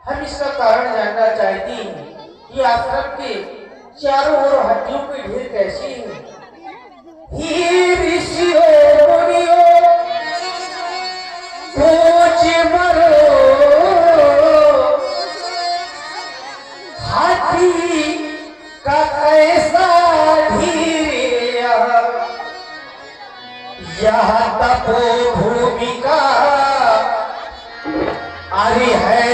हम इसका कारण जानना चाहते हैं कि आश्रम के चारों ओर हड्डियों की ढेर कैसी है। हाथी का कैसा धीर यह तपो भूमि का अरे है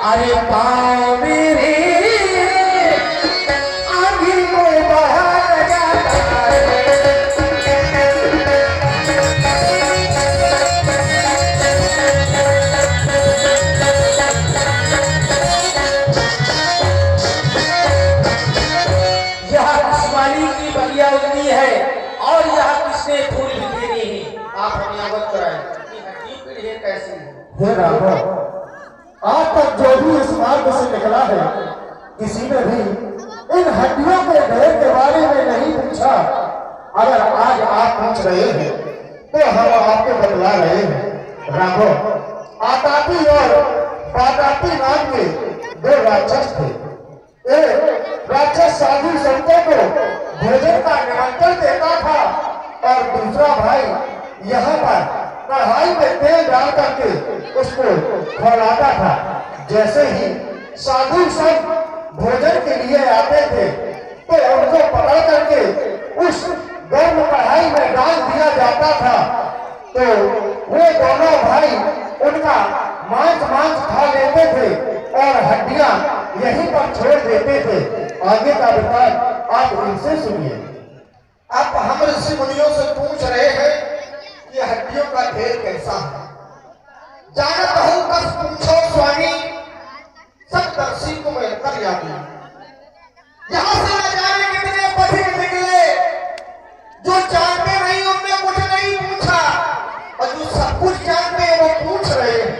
अरे पाँव मेरे आगे को बढ़ा जाता है। यह किस्मानी की बगिया उगती है और यह किसने फूल बिखेरे हैं। आप हमें अवगत कराएं कि हड्डियों के लिए कैसी है। आज तक जो भी इस मार्ग से निकला है किसी ने भी इन हड्डियों के ढेर के बारे में नहीं पूछा। अगर आज आप पूछ रहे हैं तो हम आपको बतला रहे हैं। राघव, आतापी और बातापी नाम के दो राक्षस थे। एक राक्षस साधु संतों को भोजन का निमंत्रण देता था और दूसरा भाई यहाँ पर कढ़ाई में तेल डाल करके उसको खौलाता था। जैसे ही साधु सब भोजन के लिए आते थे तो उनको पकड़ करके उस गर्म कढ़ाई में डाल दिया जाता था। तो वो दोनों भाई उनका मांस खा लेते थे और हड्डियां यहीं पर छोड़ देते थे। आगे का विचार आप इनसे सुनिए। अब हम ऋषि मुनियों से पूछ रहे हैं कि हड्डियों का ढेर कैसा है। जानत हूं बस पूछो स्वामी, सब दर्शी को मैं कर याद यहाँ से न जाने कितने पथिक निकले, जो जानते नहीं उनने कुछ नहीं पूछा और जो सब कुछ जानते हैं वो पूछ रहे हैं।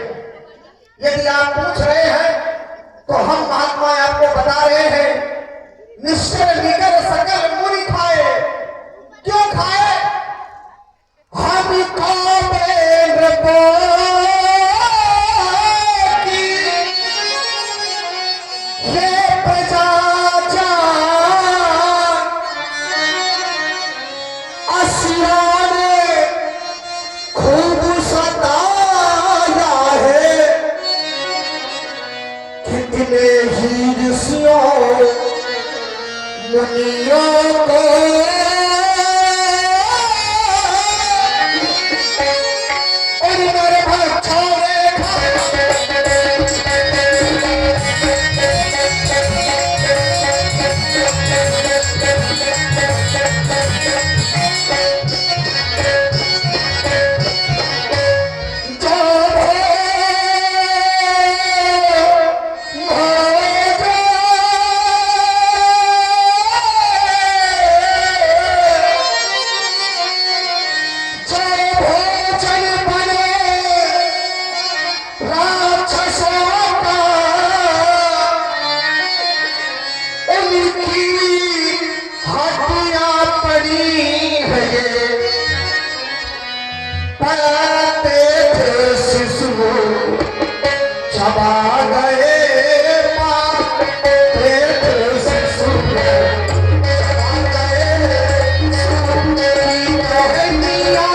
यदि आप पूछ रहे हैं तो हम महात्मा आपको बता रहे हैं, निश्चय लेकर सकल मुनि खाए। क्यों खाए? हम खूब सताया है, कितने ही ऋषियों मुनियों को दुश्मनी है ये, पलाते थे शिशु चबा गए, मारते थे शिशु चबा गए, सुनती कहनियाँ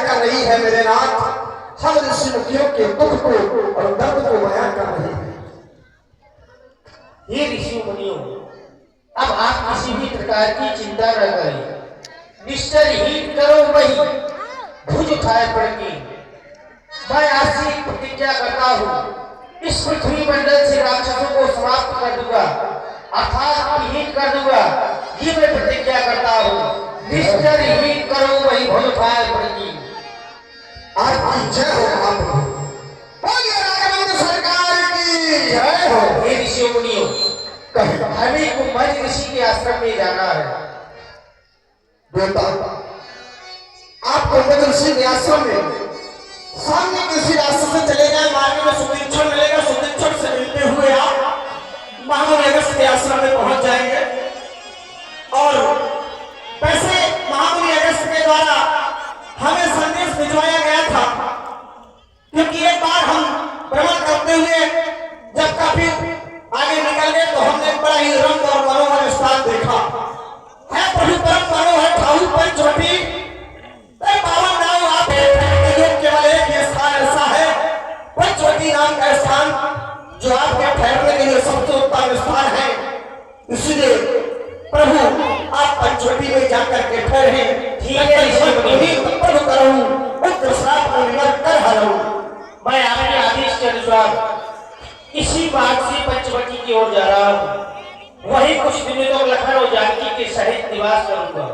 हरी हरी है मेरे नाथ, हम ऋषि मुखियों के दुख को और दर्द को बयां कर रहे हैं। ये ऋषि मुनियों, अब आप किसी भी प्रकार की चिंता न करें, निश्चय ही करो वही भुज उठाए पड़ेगी। मैं आज से प्रतिज्ञा करता हूँ, इस पृथ्वी मंडल से राक्षसों को समाप्त कर दूंगा, अर्थात विहीन कर दूंगा। ये मैं प्रतिज्ञा करता हूँ, निश्चय ही करो वही भुज उठाए पड़ेगी। आपकी जय हो महाप्रभु, बोलिए राघवेंद्र सरकार की जय हो। हे ऋषि मुनियों, हमें कुंभज ऋषि के आश्रम में जाना है। बेटा, आप कुंभज ऋषि के आश्रम में सामने किसी रास्ते से चले जाए, मार्ग में सुदीक्षण मिलेगा, सुदीक्षण से मिलते हुए आप महामुनि अगस्त्य के आश्रम में पहुंच जाएंगे। और वैसे महामुनि अगस्त्य के द्वारा हमें संदेश भिजवाया गया था, क्योंकि एक बार हम भ्रमण करते हुए जब काफी आगे निकल गए तो हमने बड़ा ही रंग और मनोहर स्थान देखा है। प्रभु परम मनोहर ठाऊ पंचवटी पावन नाम आप केवल एक ही स्थान ऐसा है, पंचवटी नाम का स्थान, जो आपके ठहरने के लिए सबसे उत्तम स्थान है। इसलिए प्रभु आप पंचवटी में जाकर के ठहरे, प्रभु करूं उग्र श्राप को निवर्त कर हरूं। मैं आपके आदेश के अनुसार इसी बात से पंचवटी की ओर जा रहा हूँ। वहीं कुछ दिनों तक लखन और जानकी के सहित निवास करूंगा।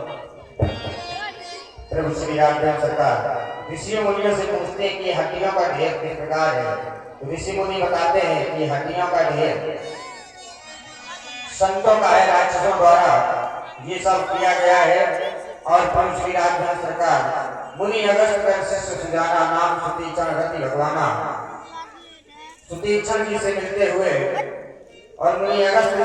प्रभु श्री रामदेव सरकार ऋषियों मुनियों से पूछते हैं कि हड्डियों का ढेर किस प्रकार है। तो ऋषि मुनि बताते हैं कि हड्डियों का ढेर संतों का है, राक्षसों द्वारा ये सब किया गया है। और प्रभु श्री रामदेव सरकार मुनि अगस्त कर शिष्य सुजाना नाम सुतीक्षण रति भगवाना सुतीक्षण जी से मिलते हुए और मुनि अगस्त